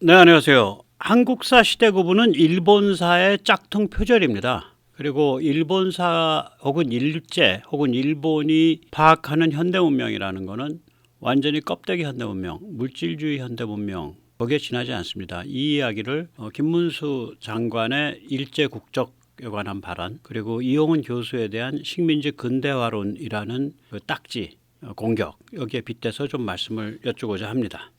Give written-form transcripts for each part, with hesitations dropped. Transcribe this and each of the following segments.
네, 안녕하세요. 한국사 시대구분은 일본사의 짝퉁 표절입니다. 그리고 일본사 혹은 일제 혹은 일본이 파악하는 현대문명이라는 것은 완전히 껍데기 현대문명, 물질주의 현대문명, 거기에 지나지 않습니다. 이 이야기를 김문수 장관의 일제 국적에 관한 발언, 그리고 이용훈 교수에 대한 식민지 근대화론이라는 그 딱지 공격, 여기에 빗대서 좀 말씀을 여쭈고자 합니다.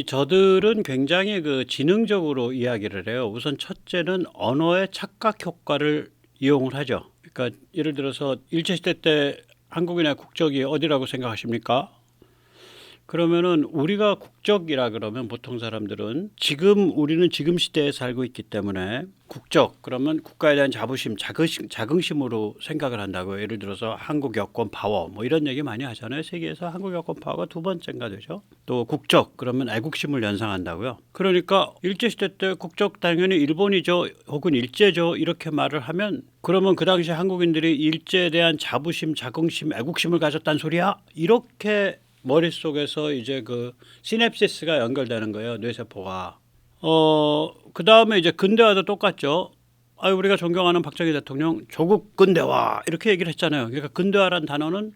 저들은 굉장히 지능적으로 이야기를 해요. 우선 첫째는 언어의 착각 효과를 이용을 하죠. 그러니까 예를 들어서 일제시대 때 한국인의 국적이 어디라고 생각하십니까? 그러면은 우리가 국적이라 그러면 보통 사람들은 우리는 지금 시대에 살고 있기 때문에 국적 그러면 국가에 대한 자부심, 자긍심으로 생각을 한다고요. 예를 들어서 한국 여권 파워 뭐 이런 얘기 많이 하잖아요. 세계에서 한국 여권 파워가 두 번째인가 되죠. 또 국적 그러면 애국심을 연상한다고요. 그러니까 일제시대 때 국적 당연히 일본이죠 혹은 일제죠 이렇게 말을 하면 그러면 그 당시 한국인들이 일제에 대한 자부심, 자긍심, 애국심을 가졌다는 소리야? 이렇게 머릿속에서 이제 그 시냅시스가 연결되는 거예요. 뇌세포가. 그 다음에 이제 근대화도 똑같죠. 우리가 존경하는 박정희 대통령 조국 근대화 이렇게 얘기를 했잖아요. 그러니까 근대화란 단어는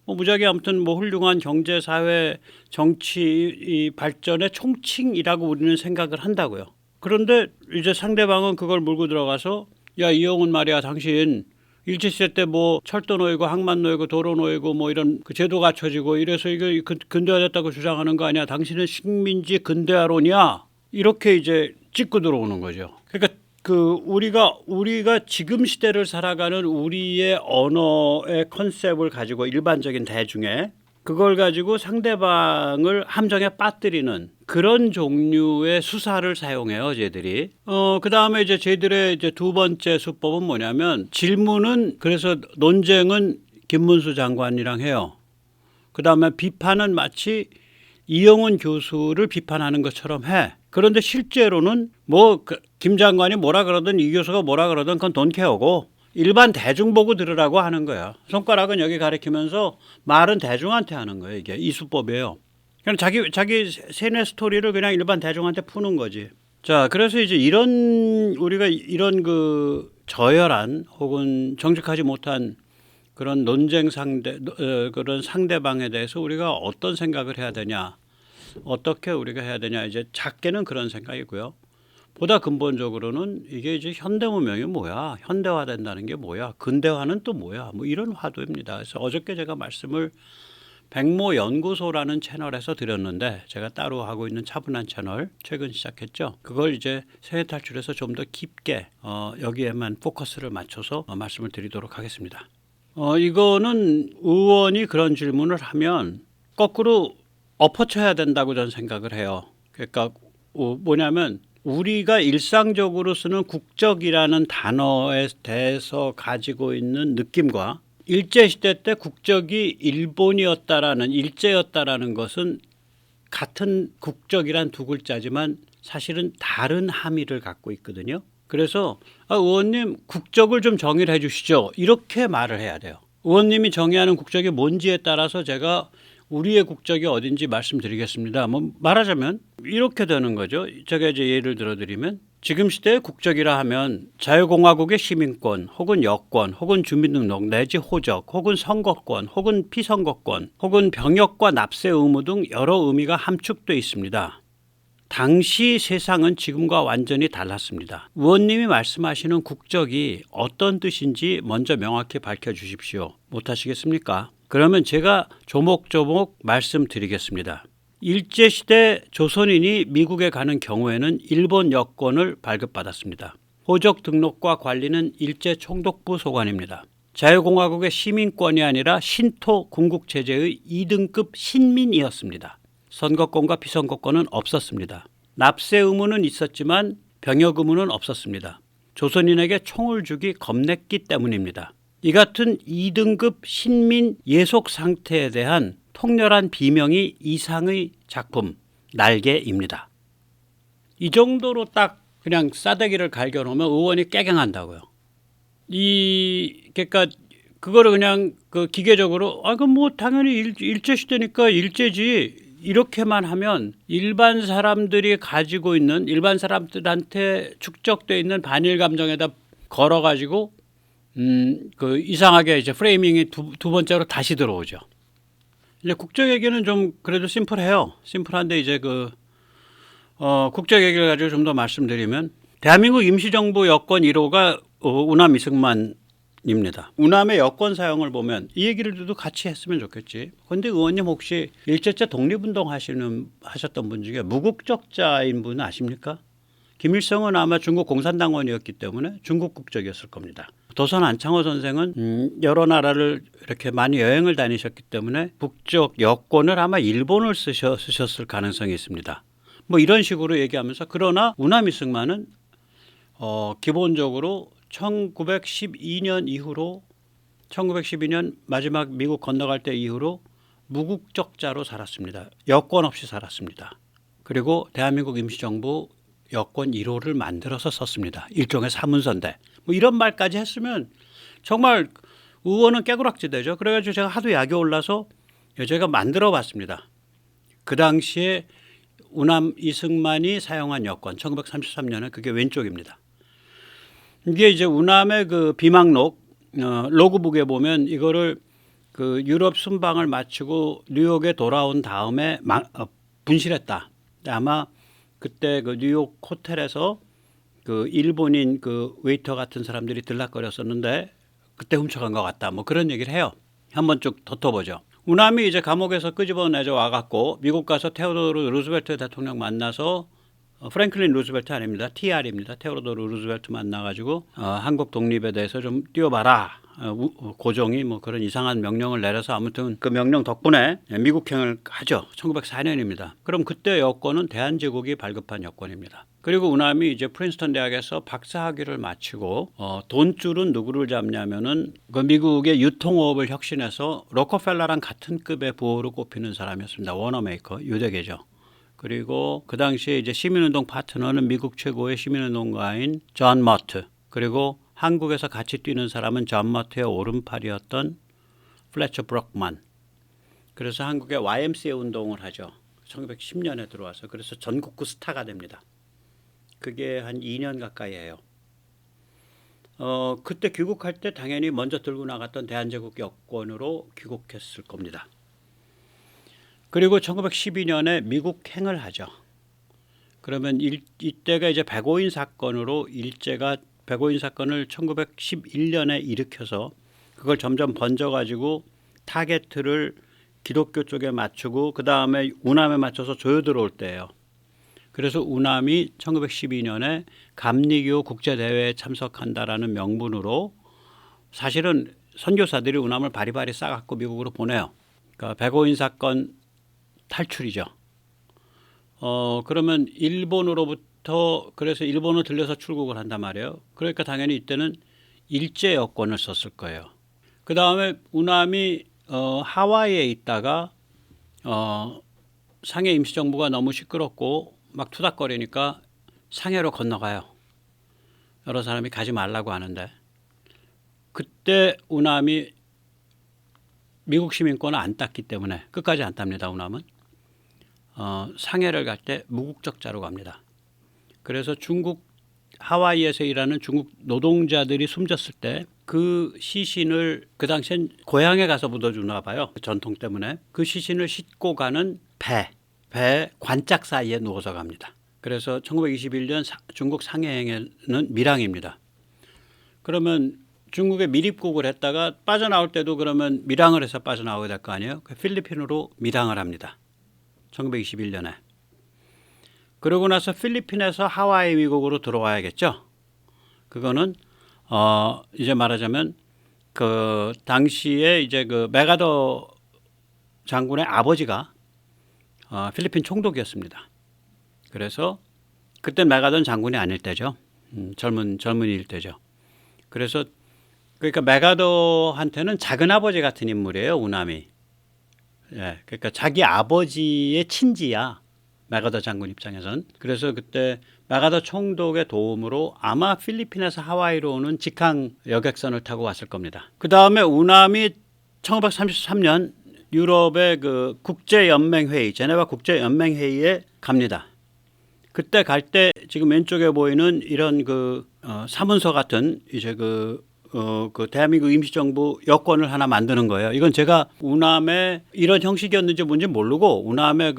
뭐 무지하게 아무튼 뭐 훌륭한 경제, 사회, 정치 이 발전의 총칭이라고 우리는 생각을 한다고요. 그런데 이제 상대방은 그걸 물고 들어가서 야, 이용훈 말이야, 당신 일제시대 때 뭐 철도 놓이고 항만 놓이고 도로 놓이고 뭐 이런 그 제도 갖춰지고 이래서 이게 근대화됐다고 주장하는 거 아니야? 당신은 식민지 근대화론이야? 이렇게 이제 찍고 들어오는 거죠. 그러니까 우리가 지금 시대를 살아가는 우리의 언어의 컨셉을 가지고 일반적인 대중의 그걸 가지고 상대방을 함정에 빠뜨리는 그런 종류의 수사를 사용해요, 쟤들이. 그 다음에 이제 쟤들의 이제 두 번째 수법은 뭐냐면 질문은 그래서 논쟁은 김문수 장관이랑 해요. 그 다음에 비판은 마치 이용훈 교수를 비판하는 것처럼 해. 그런데 실제로는 뭐 김 장관이 뭐라 그러든 이 교수가 뭐라 그러든 그건 돈케어고 일반 대중 보고 들으라고 하는 거야. 손가락은 여기 가리키면서 말은 대중한테 하는 거예요. 이게 이 수법이에요. 그냥 자기 세뇌 스토리를 그냥 일반 대중한테 푸는 거지. 자, 그래서 이제 우리가 이런 그 저열한 혹은 정직하지 못한 그런 그런 상대방에 대해서 우리가 어떤 생각을 해야 되냐, 어떻게 우리가 해야 되냐, 이제 작게는 그런 생각이고요. 보다 근본적으로는 이게 이제 현대문명이 뭐야, 현대화된다는 게 뭐야, 근대화는 또 뭐야, 뭐 이런 화두입니다. 그래서 어저께 제가 말씀을 백모연구소라는 채널에서 드렸는데 제가 따로 하고 있는 차분한 채널 최근 시작했죠. 그걸 이제 세뇌 탈출해서 좀 더 깊게 여기에만 포커스를 맞춰서 말씀을 드리도록 하겠습니다. 이거는 의원이 그런 질문을 하면 거꾸로 엎어쳐야 된다고 저는 생각을 해요. 그러니까 뭐냐면 우리가 일상적으로 쓰는 국적이라는 단어에 대해서 가지고 있는 느낌과 일제시대 때 국적이 일본이었다라는 일제였다라는 것은 같은 국적이란 두 글자지만 사실은 다른 함의를 갖고 있거든요. 그래서 의원님 국적을 좀 정의를 해 주시죠. 이렇게 말을 해야 돼요. 의원님이 정의하는 국적이 뭔지에 따라서 제가 우리의 국적이 어딘지 말씀드리겠습니다. 뭐 말하자면 이렇게 되는 거죠. 제가 이제 예를 들어드리면 지금 시대의 국적이라 하면 자유공화국의 시민권 혹은 여권 혹은 주민등록 내지 호적 혹은 선거권 혹은 피선거권 혹은 병역과 납세 의무 등 여러 의미가 함축되어 있습니다. 당시 세상은 지금과 완전히 달랐습니다. 의원님이 말씀하시는 국적이 어떤 뜻인지 먼저 명확히 밝혀주십시오. 못하시겠습니까? 그러면 제가 조목조목 말씀드리겠습니다. 일제시대 조선인이 미국에 가는 경우에는 일본 여권을 발급받았습니다. 호적 등록과 관리는 일제 총독부 소관입니다. 자유공화국의 시민권이 아니라 신토 군국체제의 2등급 신민이었습니다. 선거권과 비선거권은 없었습니다. 납세 의무는 있었지만 병역 의무는 없었습니다. 조선인에게 총을 주기 겁냈기 때문입니다. 이 같은 2등급 신민 예속 상태에 대한 통렬한 비명이 이상의 작품 날개입니다. 이 정도로 딱 그냥 싸대기를 갈겨놓으면 의원이 깨갱한다고요. 그러니까 그거를 그냥 기계적으로 그럼 뭐 당연히 일제 시대니까 일제지 이렇게만 하면 일반 사람들이 가지고 있는 일반 사람들한테 축적돼 있는 반일 감정에다 걸어가지고 그 이상하게 이제 프레이밍이 두 번째로 다시 들어오죠. 이제 국적 얘기는 좀 그래도 심플해요. 심플한데 이제 국적 얘기를 가지고 좀 더 말씀드리면 대한민국 임시정부 여권 1호가 우남 이승만입니다. 우남의 여권 사용을 보면 이 얘기를 같이 했으면 좋겠지. 그런데 의원님 혹시 일제때 독립운동 하셨던 분 중에 무국적자인 분 아십니까? 김일성은 아마 중국 공산당원이었기 때문에 중국 국적이었을 겁니다. 도선 안창호 선생은 여러 나라를 이렇게 많이 여행을 다니셨기 때문에 국적 여권을 아마 일본을 쓰셨을 가능성이 있습니다. 뭐 이런 식으로 얘기하면서 그러나 우남 이승만은 기본적으로 1912년 이후로 1912년 마지막 미국 건너갈 때 이후로 무국적자로 살았습니다. 여권 없이 살았습니다. 그리고 대한민국 임시정부 여권 1호를 만들어서 썼습니다. 일종의 사문서인데 뭐 이런 말까지 했으면 정말 의원은 깨구락지대죠. 그래가지고 제가 하도 약이 올라서 제가 만들어 봤습니다. 그 당시에 우남 이승만이 사용한 여권 1933년에 그게 왼쪽입니다. 이게 이제 우남의 그 비망록 로그북에 보면 이거를 그 유럽 순방을 마치고 뉴욕에 돌아온 다음에 분실했다. 아마 그때 그 뉴욕 호텔에서 그 일본인 그 웨이터 같은 사람들이 들락거렸었는데 그때 훔쳐간 것 같다. 뭐 그런 얘기를 해요. 한번 쭉 덧어보죠. 우남이 이제 감옥에서 끄집어내져 와갖고 미국 가서 테오도르 루즈벨트 대통령 만나서 프랭클린 루즈벨트 아닙니다. TR입니다. 테오도르 루즈벨트 만나가지고 한국 독립에 대해서 좀 띄워봐라. 고종이 뭐 그런 이상한 명령을 내려서 아무튼 그 명령 덕분에 미국행을 하죠. 1904년입니다. 그럼 그때 여권은 대한제국이 발급한 여권입니다. 그리고 우남이 이제 프린스턴 대학에서 박사학위를 마치고 돈줄은 누구를 잡냐면은 그 미국의 유통업을 혁신해서 로커펠러랑 같은 급의 부호로 꼽히는 사람이었습니다. 워너메이커 유대계죠. 그리고 그 당시에 이제 시민운동 파트너는 미국 최고의 시민운동가인 존 머트, 그리고 한국에서 같이 뛰는 사람은 존 머트의 오른팔이었던 플래처 브럭만. 그래서 한국의 YMCA 운동을 하죠. 1910년에 들어와서. 그래서 전국구 스타가 됩니다. 그게 한 2년 가까이 해요. 그때 귀국할 때 당연히 먼저 들고 나갔던 대한제국 여권으로 귀국했을 겁니다. 그리고 1912년에 미국행을 하죠. 그러면 이때가 이제 백오인 사건으로 일제가 백오인 사건을 1911년에 일으켜서 그걸 점점 번져가지고 타겟을 기독교 쪽에 맞추고 그 다음에 우남에 맞춰서 조여 들어올 때예요. 그래서 우남이 1912년에 감리교 국제대회에 참석한다라는 명분으로 사실은 선교사들이 우남을 바리바리 싸갖고 미국으로 보내요. 그러니까 백오인 사건 탈출이죠. 그러면 일본으로부터 그래서 일본을 들려서 출국을 한단 말이에요. 그러니까 당연히 이때는 일제 여권을 썼을 거예요. 그 다음에 우남이 하와이에 있다가 상해 임시정부가 너무 시끄럽고 막 투닥거리니까 상해로 건너가요. 여러 사람이 가지 말라고 하는데 그때 우남이 미국 시민권을 안 땄기 때문에 끝까지 안 땁니다. 우남은 상해를 갈 때 무국적자로 갑니다. 그래서 중국 하와이에서 일하는 중국 노동자들이 숨졌을 때 그 시신을 그 당시엔 고향에 가서 묻어주나 봐요. 그 전통 때문에 그 시신을 싣고 가는 배 관짝 사이에 누워서 갑니다. 그래서 1921년 중국 상해행에는 밀항입니다. 그러면 중국에 밀입국을 했다가 빠져나올 때도 그러면 밀항을 해서 빠져나오게 될 거 아니에요. 필리핀으로 밀항을 합니다. 1921년에. 그러고 나서 필리핀에서 하와이 미국으로 들어와야겠죠. 그거는 이제 말하자면 그 당시에 이제 그 메가더 장군의 아버지가 필리핀 총독이었습니다. 그래서 그때 메가더 장군이 아닐 때죠. 젊은이일 때죠. 그래서 그러니까 메가더한테는 작은 아버지 같은 인물이에요. 우남이. 예, 그러니까 자기 아버지의 친지야. 메가더 장군 입장에선. 그래서 그때 메가더 총독의 도움으로 아마 필리핀에서 하와이로 오는 직항 여객선을 타고 왔을 겁니다. 그 다음에 우남이 1933년 유럽의 그 국제연맹회의, 제네바 국제연맹회의에 갑니다. 그때 갈 때 지금 왼쪽에 보이는 이런 그 사문서 같은 이제 그 대한민국 임시정부 여권을 하나 만드는 거예요. 이건 제가 우남의 이런 형식이었는지 뭔지 모르고 우남의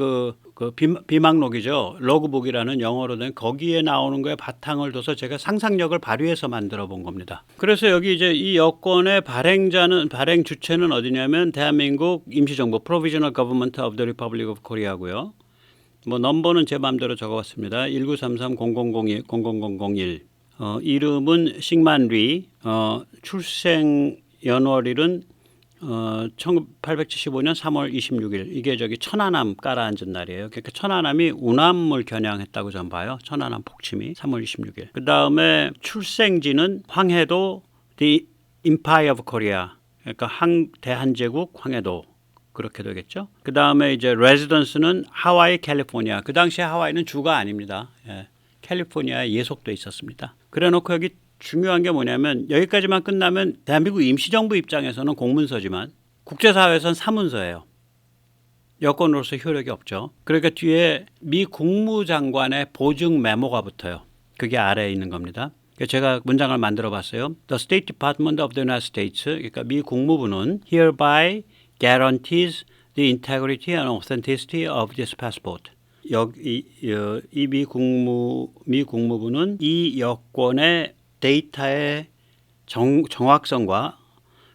비망록이죠. 로그북이라는 영어로 된 거기에 나오는 거에 바탕을 둬서 제가 상상력을 발휘해서 만들어 본 겁니다. 그래서 여기 이제 이 여권의 발행 주체는 어디냐면 대한민국 임시정부 Provisional Government of the Republic of Korea고요. 뭐 넘버는 제 마음대로 적어봤습니다. 1933-0001. 이름은 싱만리. 출생 연월일은 1875년 3월 26일. 이게 저기 천안함 깔아앉은 날이에요. 그러니까 천안함이 운함을 겨냥했다고 전 봐요. 천안함 폭침이 3월 26일. 그 다음에 출생지는 황해도 The Empire of Korea. 그러니까 대한제국 황해도. 그렇게 되겠죠. 그 다음에 이제 레지던스는 하와이, 캘리포니아. 그 당시에 하와이는 주가 아닙니다. 예. 캘리포니아에 예속돼 있었습니다. 그래놓고 여기 중요한 게 뭐냐면 여기까지만 끝나면 대한민국 임시정부 입장에서는 공문서지만 국제사회에서는 사문서예요. 여권으로서 효력이 없죠. 그러니까 뒤에 미 국무장관의 보증 메모가 붙어요. 그게 아래에 있는 겁니다. 제가 문장을 만들어 봤어요. The State Department of the United States. 그러니까 미 국무부는 hereby guarantees the integrity and authenticity of this passport. 이 미 국무부는 이 여권의 데이터의 정확성과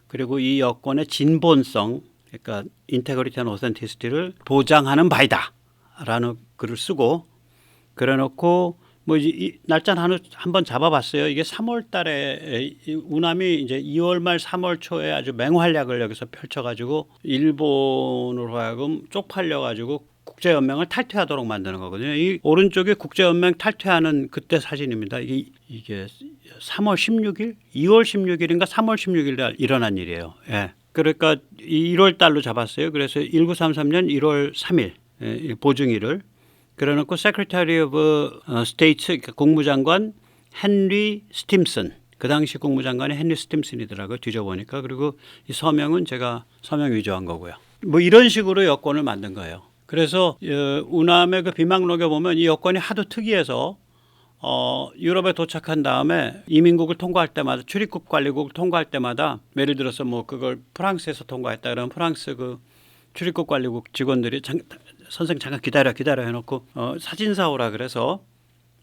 그리고 이 여권의 진본성, 그러니까 integrity and authenticity를 보장하는 바이다라는 글을 쓰고 그래놓고 뭐 이제 날짜는 한번 잡아봤어요. 이게 3월달에 우남이 이제 2월 말 3월 초에 아주 맹활약을 여기서 펼쳐가지고 일본으로 하여금 쪽팔려가지고 국제연맹을 탈퇴하도록 만드는 거거든요. 이 오른쪽에 국제연맹 탈퇴하는 그때 사진입니다. 이게 3월 16일, 2월 16일인가 3월 16일 날 일어난 일이에요. 예. 그러니까 1월 달로 잡았어요. 그래서 1933년 1월 3일 보증일을. 그래놓고 Secretary of State, 그러니까 국무장관 헨리 스팀슨. 그 당시 국무장관이 헨리 스팀슨이더라고요. 뒤져보니까. 그리고 이 서명은 제가 서명 위조한 거고요. 뭐 이런 식으로 여권을 만든 거예요. 그래서 우남의 그 비망록에 보면 이 여권이 하도 특이해서 유럽에 도착한 다음에 이민국을 통과할 때마다 출입국 관리국을 통과할 때마다 예를 들어서 뭐 그걸 프랑스에서 통과했다 그러면 프랑스 그 출입국 관리국 직원들이 선생 잠깐 기다려 해놓고 사진사 오라 그래서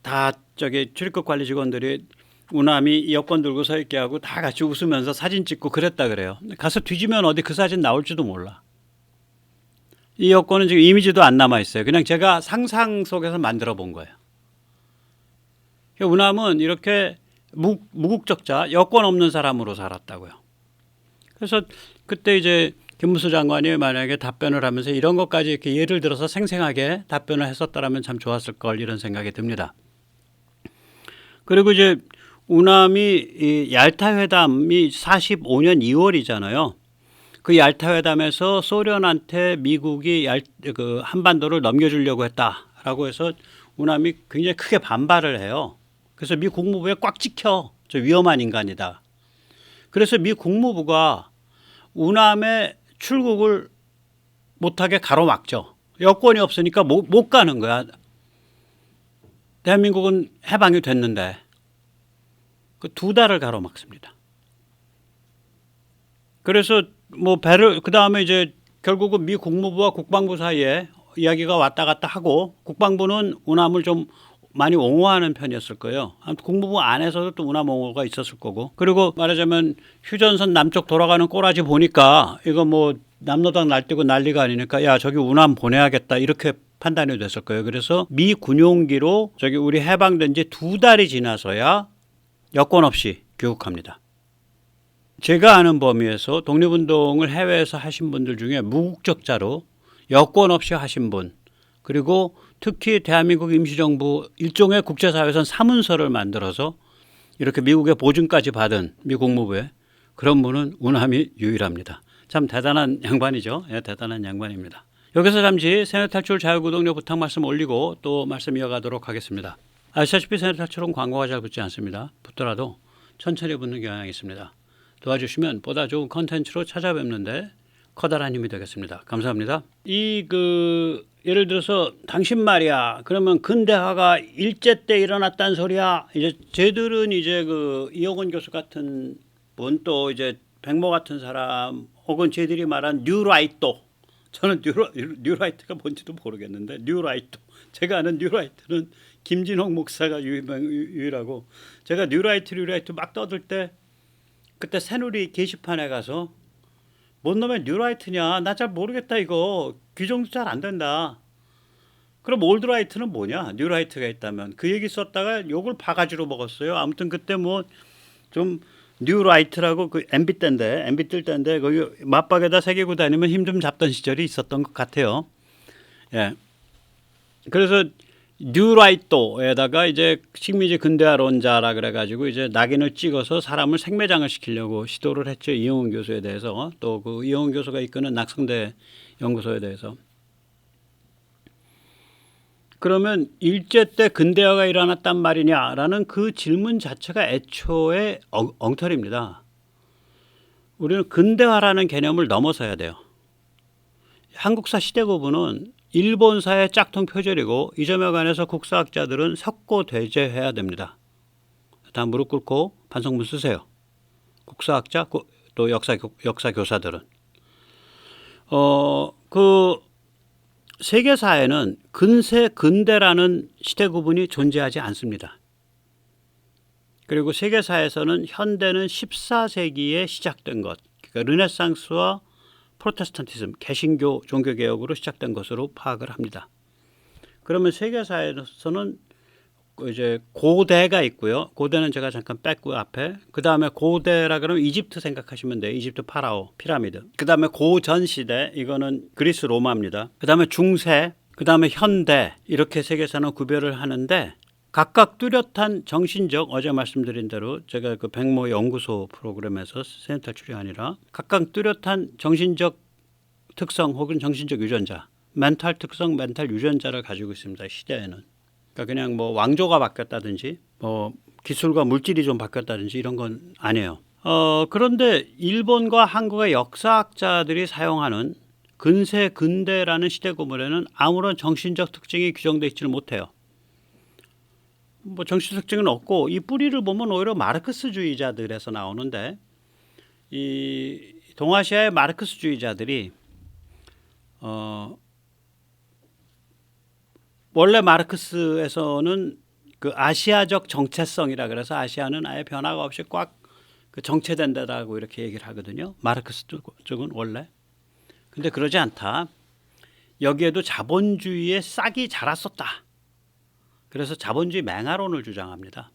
다 저기 출입국 관리 직원들이 우남이 여권 들고 서 있게 하고 다 같이 웃으면서 사진 찍고 그랬다 그래요. 가서 뒤지면 어디 그 사진 나올지도 몰라. 이 여권은 지금 이미지도 안 남아 있어요. 그냥 제가 상상 속에서 만들어 본 거예요. 우남은 이렇게 무국적자, 여권 없는 사람으로 살았다고요. 그래서 그때 이제 김문수 장관이 만약에 답변을 하면서 이런 것까지 이렇게 예를 들어서 생생하게 답변을 했었다라면 참 좋았을 걸 이런 생각이 듭니다. 그리고 이제 우남이 이 얄타 회담이 45년 2월이잖아요. 그 얄타 회담에서 소련한테 미국이 그 한반도를 넘겨주려고 했다라고 해서 우남이 굉장히 크게 반발을 해요. 그래서 미 국무부에 꽉 찍혀. 저 위험한 인간이다. 그래서 미 국무부가 우남의 출국을 못하게 가로막죠. 여권이 없으니까 못 가는 거야. 대한민국은 해방이 됐는데 그 2달을 가로막습니다. 그래서 뭐 그 다음에 이제 결국은 미 국무부와 국방부 사이에 이야기가 왔다 갔다 하고 국방부는 우남을 좀 많이 옹호하는 편이었을 거예요. 국무부 안에서도 또 우남 옹호가 있었을 거고. 그리고 말하자면 휴전선 남쪽 돌아가는 꼬라지 보니까 이거 뭐 남로당 날뛰고 난리가 아니니까 야 저기 우남 보내야겠다 이렇게 판단이 됐을 거예요. 그래서 미 군용기로 저기 우리 해방된 지 2달이 지나서야 여권 없이 귀국합니다. 제가 아는 범위에서 독립운동을 해외에서 하신 분들 중에 무국적자로 여권 없이 하신 분 그리고 특히 대한민국 임시정부 일종의 국제사회에서는 사문서를 만들어서 이렇게 미국의 보증까지 받은 미 국무부에 그런 분은 우남이 유일합니다. 참 대단한 양반이죠. 예, 대단한 양반입니다. 여기서 잠시 세뇌탈출 자유구독료 부탁 말씀 올리고 또 말씀 이어가도록 하겠습니다. 아시다시피 세뇌탈출은 광고가 잘 붙지 않습니다. 붙더라도 천천히 붙는 경향이 있습니다. 도와주시면 보다 좋은 컨텐츠로 찾아뵙는데 커다란 힘이 되겠습니다. 감사합니다. 예를 들어서 당신 말이야. 그러면 근대화가 일제 때 일어났다는 소리야. 이제 쟤들은 이제 이호건 교수 같은 분 또 이제 백모 같은 사람 혹은 쟤들이 말한 뉴라이트. 저는 뉴라이트가 뭔지도 모르겠는데 뉴라이트. 제가 아는 뉴라이트는 김진홍 목사가 유일하고 제가 뉴라이트 막 떠들 때 그때 새누리 게시판에 가서 뭔 놈의 뉴라이트냐 나 잘 모르겠다 이거 규정도 잘 안 된다. 그럼 올드라이트는 뭐냐? 뉴라이트가 있다면 그 얘기 썼다가 욕을 바가지로 먹었어요. 아무튼 그때 뭐 좀 뉴라이트라고 MB 뜰 때인데 거기 맞박에다 새기고 다니면 힘 좀 잡던 시절이 있었던 것 같아요. 예. 그래서 뉴라이트에다가 이제 식민지 근대화론자라 그래가지고 이제 낙인을 찍어서 사람을 생매장을 시키려고 시도를 했죠. 이용훈 교수에 대해서 또 그 이용훈 교수가 이끄는 낙성대 연구소에 대해서. 그러면 일제 때 근대화가 일어났단 말이냐라는 그 질문 자체가 애초에 엉터리입니다. 우리는 근대화라는 개념을 넘어서야 돼요. 한국사 시대구분은 일본사의 짝퉁 표절이고 이 점에 관해서 국사학자들은 석고대죄해야 됩니다. 다 무릎 꿇고 반성문 쓰세요. 국사학자 또 역사 교사들은 세계사에는 근세 근대라는 시대 구분이 존재하지 않습니다. 그리고 세계사에서는 현대는 14세기에 시작된 것, 그러니까 르네상스와 프로테스탄티즘, 개신교 종교개혁으로 시작된 것으로 파악을 합니다. 그러면 세계사에서는 이제 고대가 있고요. 고대는 제가 잠깐 뺐고요, 앞에. 그 다음에 고대라 그러면 이집트 생각하시면 돼요. 이집트 파라오, 피라미드. 그 다음에 고전 시대, 이거는 그리스 로마입니다. 그 다음에 중세, 그 다음에 현대, 이렇게 세계사는 구별을 하는데 각각 뚜렷한 정신적, 어제 말씀드린 대로 제가 그 백모 연구소 프로그램에서 센탈출이 아니라 각각 뚜렷한 정신적 특성 혹은 정신적 유전자, 멘탈 특성, 멘탈 유전자를 가지고 있습니다. 시대에는. 그러니까 그냥 뭐 왕조가 바뀌었다든지 뭐 기술과 물질이 좀 바뀌었다든지 이런 건 아니에요. 그런데 일본과 한국의 역사학자들이 사용하는 근세 근대라는 시대 구분에는 아무런 정신적 특징이 규정되어 있지는 못해요. 뭐 정신 특징은 없고 이 뿌리를 보면 오히려 마르크스주의자들에서 나오는데 이 동아시아의 마르크스주의자들이 원래 마르크스에서는 그 아시아적 정체성이라 그래서 아시아는 아예 변화가 없이 꽉 그 정체된 데라고 이렇게 얘기를 하거든요. 마르크스 쪽은 원래. 근데 그러지 않다. 여기에도 자본주의의 싹이 자랐었다. 그래서 자본주의 맹아론을 주장합니다.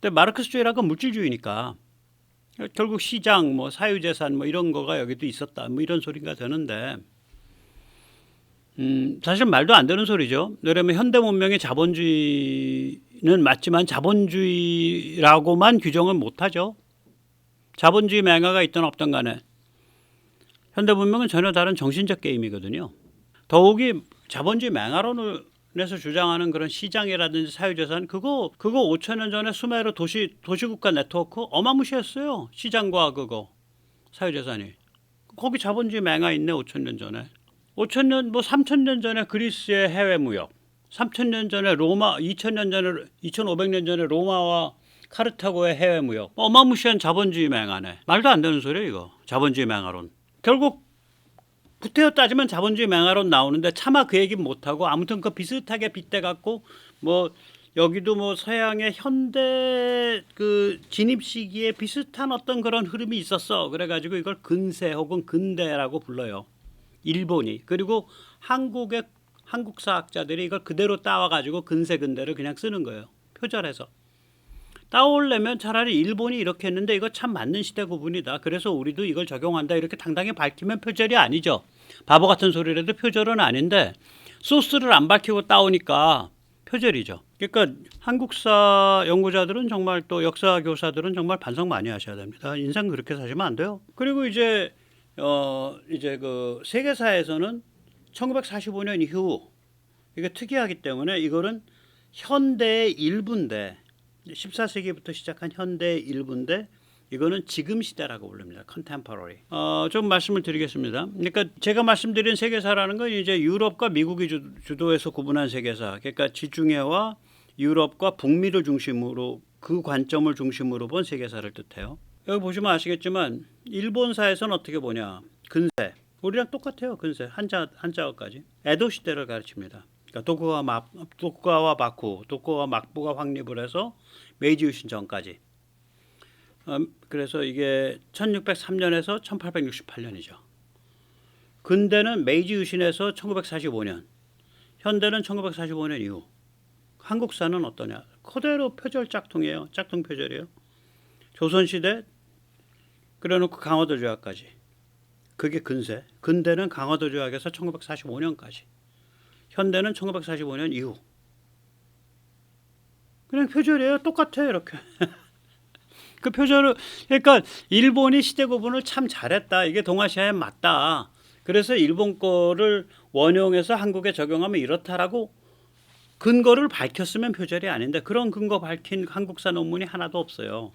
근데 마르크스주의라는 건 물질주의니까 결국 시장, 뭐 사유재산, 뭐 이런 거가 여기도 있었다. 뭐 이런 소리가 되는데 사실 말도 안 되는 소리죠. 왜냐하면 현대 문명의 자본주의는 맞지만 자본주의라고만 규정은 못하죠. 자본주의 맹아가 있든 없든 간에 현대 문명은 전혀 다른 정신적 게임이거든요. 더욱이 자본주의 맹아론에서 주장하는 그런 시장이라든지 사유재산 그거 5,000년 전에 수메르 도시국가 네트워크 어마무시했어요. 시장과 그거 사유재산이. 거기 자본주의 맹아 있네. 5,000년 전에. 5,000년 뭐 3,000년 전에 그리스의 해외 무역, 3,000년 전에 로마, 2,000년 전에 2,500년 전에 로마와 카르타고의 해외 무역. 어마무시한 자본주의 맹아네. 말도 안 되는 소리예요, 이거. 자본주의 맹아론. 결국 구태여 따지면 자본주의 맹아론 나오는데 차마 그 얘기 못 하고 아무튼 그 비슷하게 빗대 갖고 뭐 여기도 뭐 서양의 현대 그 진입 시기에 비슷한 어떤 그런 흐름이 있었어. 그래 가지고 이걸 근세 혹은 근대라고 불러요. 일본이. 그리고 한국사학자들이 이걸 그대로 따와가지고 근세 근대를 그냥 쓰는 거예요. 표절해서. 따오려면 차라리 일본이 이렇게 했는데 이거 참 맞는 시대 구분이다. 그래서 우리도 이걸 적용한다. 이렇게 당당히 밝히면 표절이 아니죠. 바보 같은 소리라도 표절은 아닌데 소스를 안 밝히고 따오니까 표절이죠. 그러니까 한국사 연구자들은 정말 또 역사 교사들은 정말 반성 많이 하셔야 됩니다. 인생 그렇게 사시면 안 돼요. 그리고 이제 그 세계사에서는 1945년 이후 이게 특이하기 때문에 이거는 현대의 일부인데 14세기부터 시작한 현대의 일부인데 이거는 지금 시대라고 부릅니다. 컨템퍼러리. 좀 말씀을 드리겠습니다. 그러니까 제가 말씀드린 세계사라는 건 이제 유럽과 미국이 주도해서 구분한 세계사. 그러니까 지중해와 유럽과 북미를 중심으로 그 관점을 중심으로 본 세계사를 뜻해요. 여기 보시면 아시겠지만 일본사에서는 어떻게 보냐. 근세. 우리랑 똑같아요. 근세. 한자어까지. 에도 시대를 가르칩니다. 그러니까 도쿠가와 마쿠, 도쿠가와 막부가 확립을 해서 메이지 유신 전까지. 그래서 이게 1603년에서 1868년이죠. 근대는 메이지 유신에서 1945년, 현대는 1945년 이후. 한국사는 어떠냐? 그대로 표절 짝퉁이에요. 짝퉁 표절이에요. 조선시대 그래놓고 강화도 조약까지. 그게 근세. 근대는 강화도 조약에서 1945년까지. 현대는 1945년 이후. 그냥 표절이에요. 똑같아요. 이렇게. 그 표절을 그러니까 일본이 시대 구분을 참 잘했다. 이게 동아시아에 맞다. 그래서 일본 거를 원용해서 한국에 적용하면 이렇다라고 근거를 밝혔으면 표절이 아닌데 그런 근거 밝힌 한국사 논문이 하나도 없어요.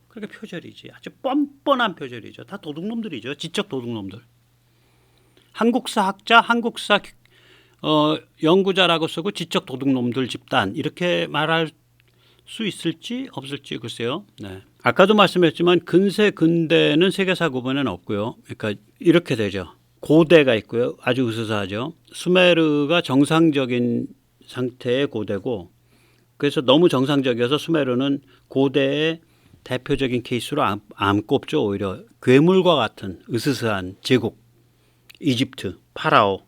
그러니까 표절이지. 아주 뻔뻔한 표절이죠. 다 도둑놈들이죠. 지적 도둑놈들. 한국사 학자, 한국사 연구자라고 쓰고 지적 도둑놈들 집단 이렇게 말할 수 있을지 없을지 글쎄요. 네. 아까도 말씀했지만 근세 근대는 세계사 구분에는 없고요. 그러니까 이렇게 되죠. 고대가 있고요. 아주 으스스하죠. 수메르가 정상적인 상태의 고대고 그래서 너무 정상적이어서 수메르는 고대의 대표적인 케이스로 안 꼽죠. 오히려 괴물과 같은 으스스한 제국 이집트, 파라오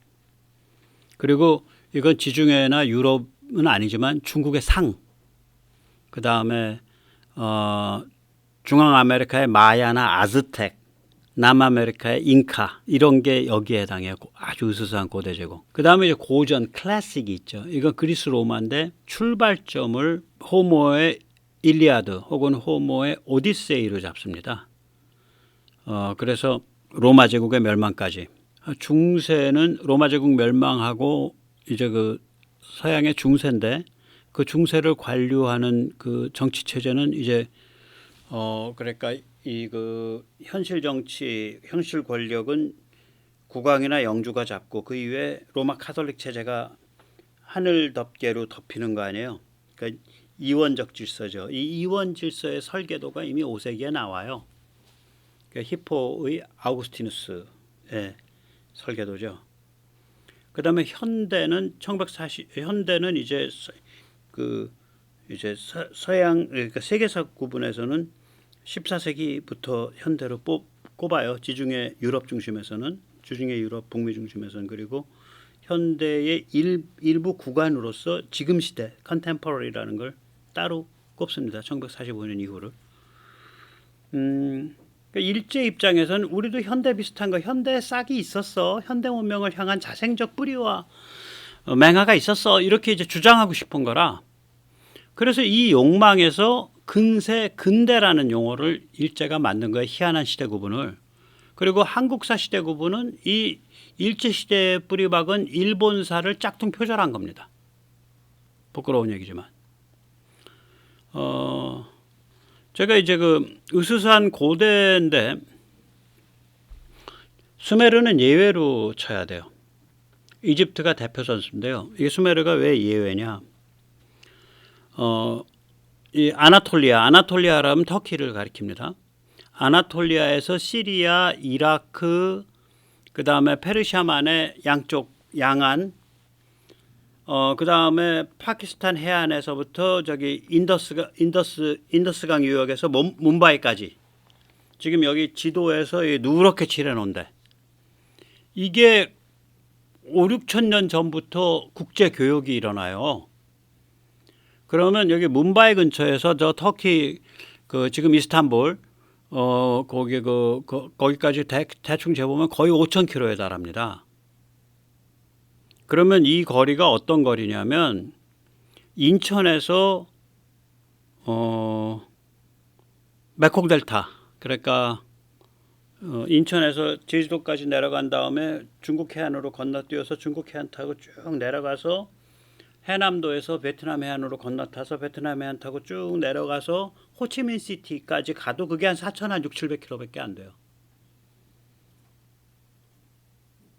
그리고 이건 지중해나 유럽은 아니지만 중국의 상 그 다음에 중앙아메리카의 마야나 아즈텍, 남아메리카의 잉카 이런 게 여기에 해당해요. 아주 으스스한 고대 제국. 그 다음에 이제 고전 클래식이 있죠. 이건 그리스 로마인데 출발점을 호모의 일리아드 혹은 호모의 오디세이로 잡습니다. 그래서 로마 제국의 멸망까지. 중세는 로마 제국 멸망하고 이제 그 서양의 중세인데 그 중세를 관료하는 그 정치 체제는 이제 그러니까 이 그 현실 정치, 현실 권력은 국왕이나 영주가 잡고 그 이후에 로마 카톨릭 체제가 하늘 덮개로 덮이는 거 아니에요. 그러니까 이원적 질서죠. 이 이원 질서의 설계도가 이미 5세기에 나와요. 그러니까 히포의 아우구스티누스의 설계도죠. 그다음에 현대는 현대는 이제 서양 그러니까 세계사 구분에서는 14세기부터 현대로 꼽아요. 지중해 유럽 중심에서는 지중해 유럽 북미 중심에서는 그리고 현대의 일부 구간으로서 지금 시대 컨템퍼러리라는 걸 따로 꼽습니다. 1945년 이후를. 그러니까 일제 입장에서는 우리도 현대 비슷한 거 현대에 싹이 있었어. 현대文明을 향한 자생적 뿌리와 맹아가 있었어. 이렇게 이제 주장하고 싶은 거라. 그래서 이 욕망에서 근세, 근대라는 용어를 일제가 만든 거예요. 희한한 시대 구분을. 그리고 한국사 시대 구분은 이 일제시대에 뿌리박은 일본사를 짝퉁 표절한 겁니다. 부끄러운 얘기지만. 제가 이제 그 으스스한 고대인데 수메르는 예외로 쳐야 돼요. 이집트가 대표 선수인데요. 이 수메르가 왜 예외냐? 이 아나톨리아라면 터키를 가리킵니다. 아나톨리아에서 시리아, 이라크, 그 다음에 페르시아만의 양쪽 양안, 그 다음에 파키스탄 해안에서부터 저기 인더스강 유역에서 뭄바이까지 지금 여기 지도에서 누렇게 칠해놓은데 이게 5, 6천 년 전부터 국제 교역이 일어나요. 그러면 여기 뭄바이 근처에서 저 터키 그 지금 이스탄불 거기까지 대충 재보면 거의 5,000km에 달합니다. 그러면 이 거리가 어떤 거리냐면 인천에서 메콩 델타 그러니까 인천에서 제주도까지 내려간 다음에 중국 해안으로 건너뛰어서 중국 해안 타고 쭉 내려가서 해남도에서 베트남 해안으로 건너타서 베트남 해안 타고 쭉 내려가서 호치민시티까지 가도 그게 한 4,600-700km밖에 안 돼요.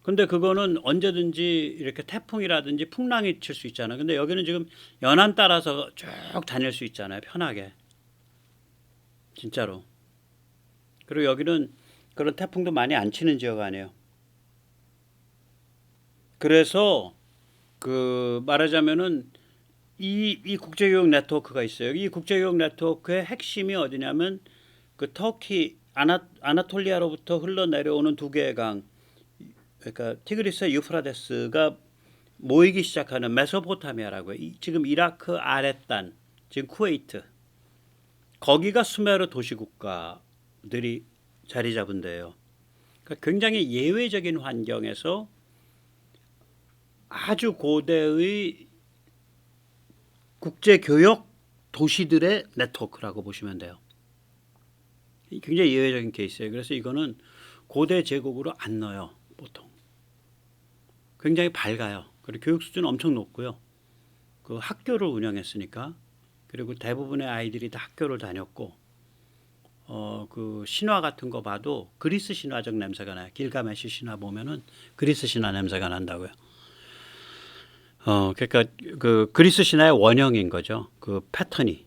근데 그거는 언제든지 이렇게 태풍이라든지 풍랑이 칠 수 있잖아요. 근데 여기는 지금 연안 따라서 쭉 다닐 수 있잖아요. 편하게. 진짜로. 그리고 여기는 그런 태풍도 많이 안 치는 지역 아니에요. 그래서 그 말하자면은 이 국제교육 네트워크가 있어요. 이 국제교육 네트워크의 핵심이 어디냐면 그 터키 아나톨리아로부터 흘러내려오는 두 개의 강, 그러니까 티그리스와 유프라데스가 모이기 시작하는 메소포타미아라고요. 지금 이라크 아랫단, 지금 쿠웨이트, 거기가 수메르 도시국가들이 자리 잡은 데예요. 그러니까 굉장히 예외적인 환경에서 아주 고대의 국제교역 도시들의 네트워크라고 보시면 돼요. 굉장히 예외적인 케이스예요. 그래서 이거는 고대 제국으로 안 넣어요. 보통. 굉장히 밝아요. 그리고 교육 수준은 엄청 높고요. 그 학교를 운영했으니까. 그리고 대부분의 아이들이 다 학교를 다녔고, 그 신화 같은 거 봐도 그리스 신화적 냄새가 나요. 길가메시 신화 보면은 그리스 신화 냄새가 난다고요. 그러니까 그 그리스 신화의 원형인 거죠. 그 패턴이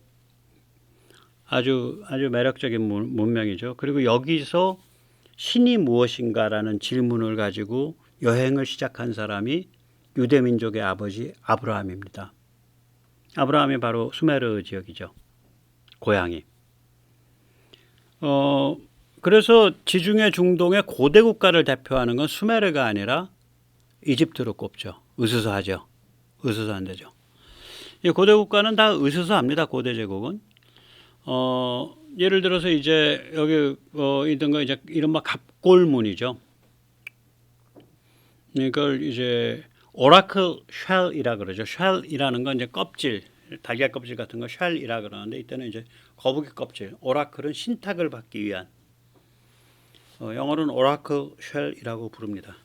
아주 매력적인 문명이죠. 그리고 여기서 신이 무엇인가라는 질문을 가지고 여행을 시작한 사람이 유대 민족의 아버지 아브라함입니다. 아브라함이 바로 수메르 지역이죠. 고향이. 그래서 지중해 중동의 고대 국가를 대표하는 건 수메르가 아니라 이집트로 꼽죠. 으스스하죠. 으스스한데죠. 이 고대 국가는 다 으스스합니다. 고대 제국은. 예를 들어서 이제 여기 이든가 이제 이른바 갑골문이죠. 이걸 이제 오라클 쉘이라 그러죠. 쉘이라는 건 이제 껍질, 달걀 껍질 같은 거 쉘이라 그러는데 이때는 이제 거북이 껍질. 오라클은 신탁을 받기 위한. 영어로는 오라클 쉘이라고 부릅니다.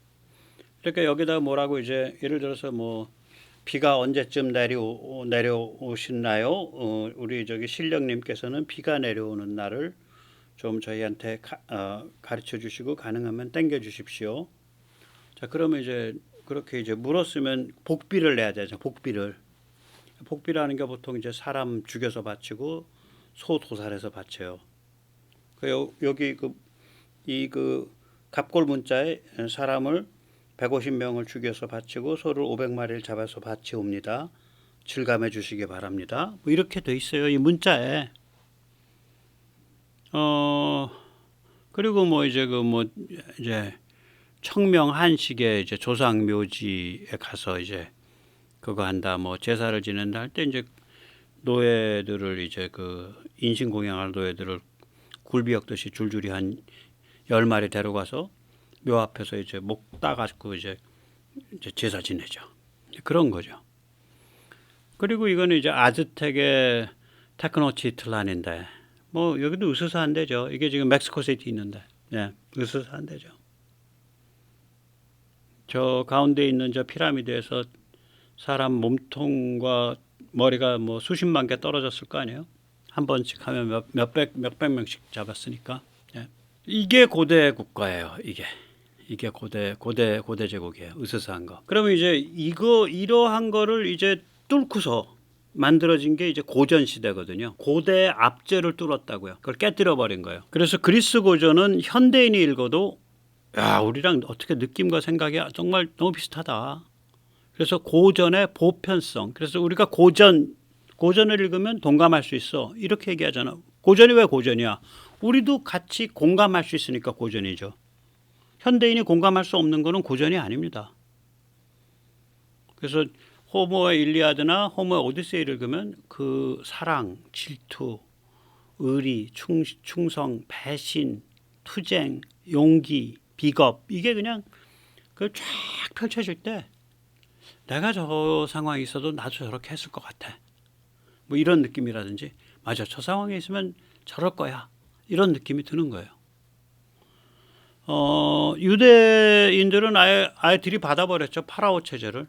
그러니까 여기다 뭐라고 이제 예를 들어서 뭐 비가 언제쯤 내려오시나요? 우리 저기 신령님께서는 비가 내려오는 날을 좀 저희한테 가르쳐 주시고 가능하면 땡겨 주십시오. 자, 그러면 이제 그렇게 이제 물었으면 복비를 내야 되죠. 복비라는 게 보통 이제 사람 죽여서 바치고 소 도살해서 바쳐요. 여기 그 갑골 문자에 사람을 150명을 죽여서 바치고 소를 500마리를 잡아서 바치옵니다. 즐감해 주시기 바랍니다. 뭐 이렇게 돼 있어요. 이 문자에. 그리고 뭐 이제 이제 청명 한식의 이제 조상 묘지에 가서 이제 그거 한다, 뭐 제사를 지낸다 할 때 이제 노예들을 이제 그 인신공양할 노예들을 굴비 엮듯이 줄줄이 한 10마리 데려가서 묘 앞에서 이제 목 따가지고 이제 제사 지내죠. 그런 거죠. 그리고 이거는 이제 아즈텍의 테크노치틀란인데 뭐 여기도 으스스한 데죠. 이게 지금 멕시코시티 있는데, 예, 으스스한 데죠. 저 가운데 있는 저 피라미드에서 사람 몸통과 머리가 뭐 수십만 개 떨어졌을 거 아니에요? 한 번씩 하면 몇백 명씩 잡았으니까. 예. 이게 고대 국가예요. 이게 고대 제국이에요. 으스스한 거. 그러면 이제 이러한 거를 이제 뚫고서 만들어진 게 이제 고전 시대거든요. 고대 압제를 뚫었다고요. 그걸 깨뜨려 버린 거예요. 그래서 그리스 고전은 현대인이 읽어도 야, 우리랑 어떻게 느낌과 생각이 정말 너무 비슷하다. 그래서 고전의 보편성. 그래서 우리가 고전을 읽으면 동감할 수 있어. 이렇게 얘기하잖아. 고전이 왜 고전이야? 우리도 같이 공감할 수 있으니까 고전이죠. 현대인이 공감할 수 없는 것은 고전이 아닙니다. 그래서 호모의 일리아드나 호모의 오디세이를 읽으면 그 사랑, 질투, 의리, 충성, 배신, 투쟁, 용기, 비겁, 이게 그냥 그 쫙 펼쳐질 때 내가 저 상황에 있어도 나도 저렇게 했을 것 같아. 뭐 이런 느낌이라든지 맞아, 저 상황에 있으면 저럴 거야. 이런 느낌이 드는 거예요. 유대인들은 아예 들이받아버렸죠. 파라오 체제를.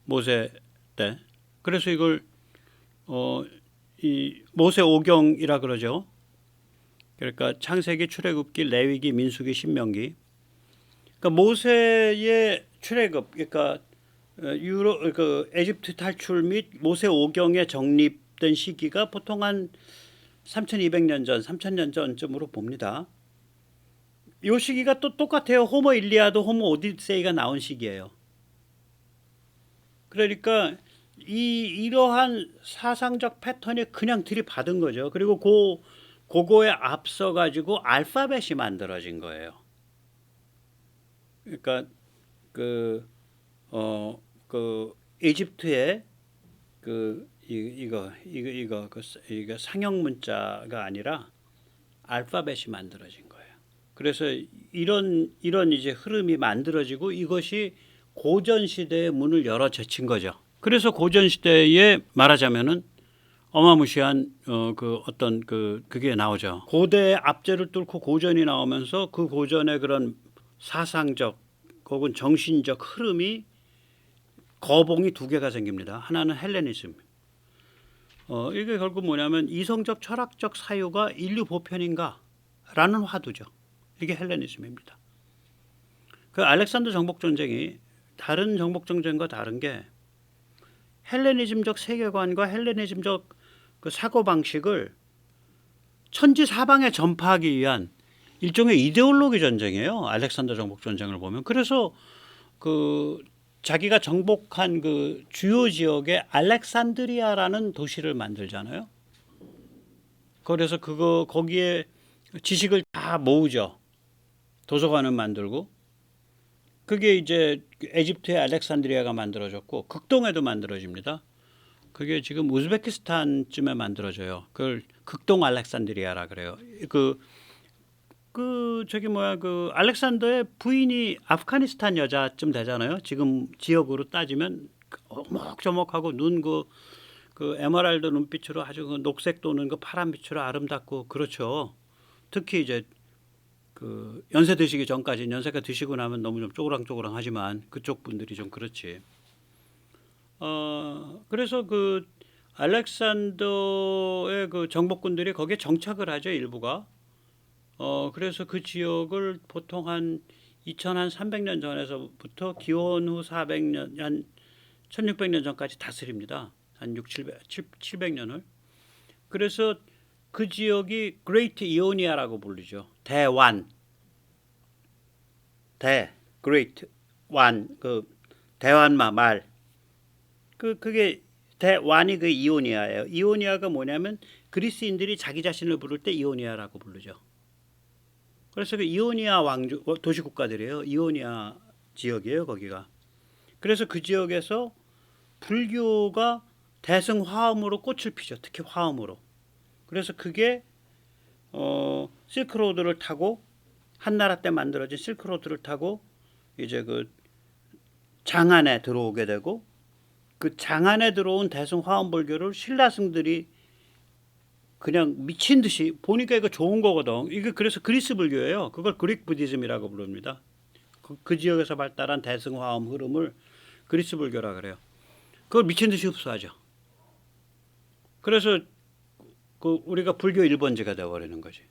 모세 때. 그래서 이걸 이 모세 오경이라 그러죠. 그러니까 창세기, 출애굽기, 레위기, 민수기, 신명기. 그러니까 모세의 출애굽, 그러니까 에집트 탈출 및 모세 오경에 정립된 시기가 보통 한 3,200년 전, 3,000년 전쯤으로 봅니다. 이 시기가 또 똑같아요. 호모 일리아드, 호모 오디세이가 나온 시기예요. 그러니까 이러한 사상적 패턴이 그냥 들이받은 거죠. 그리고 그거에 앞서 가지고 알파벳이 만들어진 거예요. 그러니까 그 이집트의 이거 상형 문자가 아니라 알파벳이 만들어진 거예요. 그래서 이런 이제 흐름이 만들어지고 이것이 고전 시대의 문을 열어 제친 거죠. 그래서 고전 시대에 말하자면은 어마무시한 그게 나오죠. 고대의 압제를 뚫고 고전이 나오면서 그 고전의 그런 사상적 혹은 정신적 흐름이 거봉이 두 개가 생깁니다. 하나는 헬레니즘. 이게 결국 뭐냐면 이성적 철학적 사유가 인류 보편인가라는 화두죠. 이게 헬레니즘입니다. 그 알렉산더 정복 전쟁이 다른 정복 전쟁과 다른 게 헬레니즘적 세계관과 헬레니즘적 그 사고 방식을 천지 사방에 전파하기 위한 일종의 이데올로기 전쟁이에요. 알렉산더 정복 전쟁을 보면. 그래서 그 자기가 정복한 그 주요 지역에 알렉산드리아라는 도시를 만들잖아요. 그래서 거기에 지식을 다 모으죠. 도서관을 만들고. 그게 이제 에집트의 알렉산드리아가 만들어졌고 극동에도 만들어집니다. 그게 지금 우즈베키스탄쯤에 만들어져요. 그걸 극동 알렉산드리아라 그래요. 그 알렉산더의 부인이 아프가니스탄 여자쯤 되잖아요. 지금 지역으로 따지면 오목조목하고 눈 그 에메랄드 눈빛으로 아주 그 녹색 도는 그 파란빛으로 아름답고 그렇죠. 특히 이제 그 연세 드시기 전까지 연세가 드시고 나면 너무 좀 쪼그랑쪼그랑하지만 그쪽 분들이 좀 그렇지. 그래서 그 알렉산더의 그 정복군들이 거기에 정착을 하죠, 일부가. 그래서 그 지역을 보통 한 2300년 전에서부터 기원 후 400년, 한 1600년 전까지 다스립니다. 한 700년을. 그래서 그 지역이 그레이트 이오니아라고 부르죠. 대완. 그레이트 완, 그 대완마 말. 그게 대완이 그 이오니아예요. 이오니아가 뭐냐면 그리스인들이 자기 자신을 부를 때 이오니아라고 부르죠. 그래서 그 이오니아 왕조 도시 국가들이에요. 이오니아 지역이에요, 거기가. 그래서 그 지역에서 불교가 대승화음으로 꽃을 피죠. 특히 화음으로. 그래서 그게 실크로드를 타고 한나라 때 만들어진 실크로드를 타고 이제 그 장안에 들어오게 되고 그 장안에 들어온 대승화음 불교를 신라승들이 그냥 미친 듯이 보니까 이거 좋은 거거든. 이게 그래서 그리스 불교예요. 그걸 그릭 부디즘이라고 부릅니다. 그 지역에서 발달한 대승화음 흐름을 그리스 불교라 그래요. 그걸 미친 듯이 흡수하죠. 그래서 그 우리가 불교 1번지가 되어버리는 거지.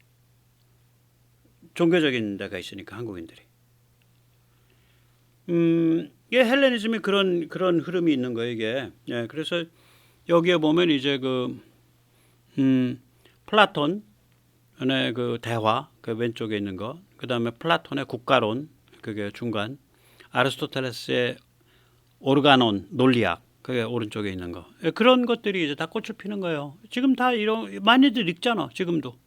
종교적인 데가 있으니까 한국인들이. 이게 헬레니즘이 그런 흐름이 있는 거예요, 이게. 예, 그래서 여기에 보면 이제 플라톤의 그 대화, 그 왼쪽에 있는 거, 그 다음에 플라톤의 국가론, 그게 중간, 아리스토텔레스의 오르가논, 논리학, 그게 오른쪽에 있는 거. 예, 그런 것들이 이제 다 꽃을 피는 거예요. 지금 다 많이들 읽잖아, 지금도.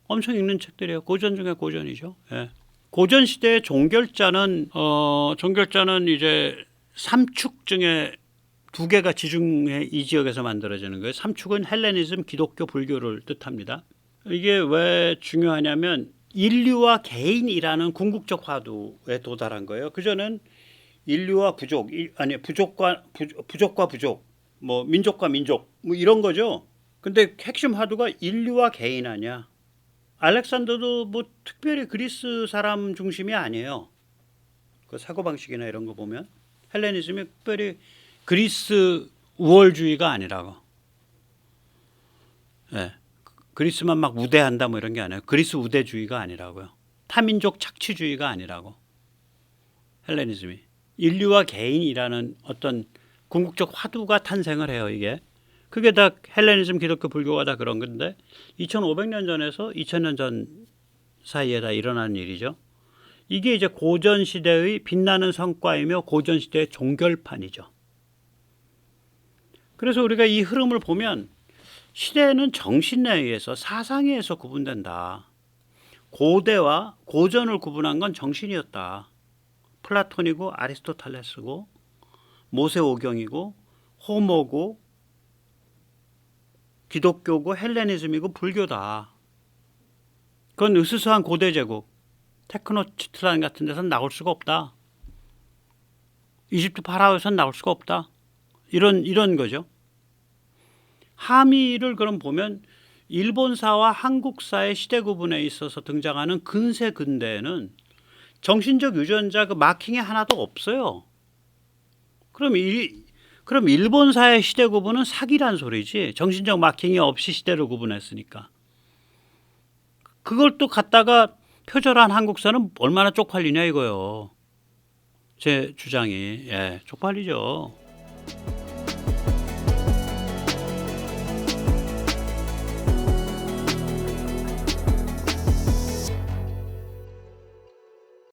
엄청 읽는 책들이에요. 고전 중에 고전이죠. 예. 고전 시대의 종결자는 이제 삼축 중에 두 개가 지중해 이 지역에서 만들어지는 거예요. 삼축은 헬레니즘, 기독교, 불교를 뜻합니다. 이게 왜 중요하냐면 인류와 개인이라는 궁극적 화두에 도달한 거예요. 그전엔 인류와 부족, 부족과 부족, 뭐 민족과 민족, 뭐 이런 거죠. 근데 핵심 화두가 인류와 개인 아니야. 알렉산더도 뭐 특별히 그리스 사람 중심이 아니에요. 그 사고방식이나 이런 거 보면 헬레니즘이 특별히 그리스 우월주의가 아니라고. 예. 그리스만 막 우대한다 뭐 이런 게 아니에요. 그리스 우대주의가 아니라고요. 타민족 착취주의가 아니라고. 헬레니즘이 인류와 개인이라는 어떤 궁극적 화두가 탄생을 해요. 이게 그게 다 헬레니즘 기독교 불교가 다 그런 건데 2500년 전에서 2000년 전 사이에 다 일어난 일이죠. 이게 이제 고전 시대의 빛나는 성과이며 고전 시대의 종결판이죠. 그래서 우리가 이 흐름을 보면 시대는 정신에 의해서 사상에 의해서 구분된다. 고대와 고전을 구분한 건 정신이었다. 플라톤이고 아리스토텔레스고 모세오경이고 호모고 기독교고 헬레니즘이고 불교다. 그건 으스스한 고대 제국 테크노치트란 같은 데서는 나올 수가 없다. 이집트 파라오에서는 나올 수가 없다. 이런 거죠. 함의를 그럼 보면 일본사와 한국사의 시대 구분에 있어서 등장하는 근세 근대에는 정신적 유전자 그 마킹이 하나도 없어요. 그럼 일본사의 시대 구분은 사기란 소리지. 정신적 마킹이 없이 시대를 구분했으니까. 그걸 또 갖다가 표절한 한국사는 얼마나 쪽팔리냐 이거요. 제 주장이. 쪽팔리죠.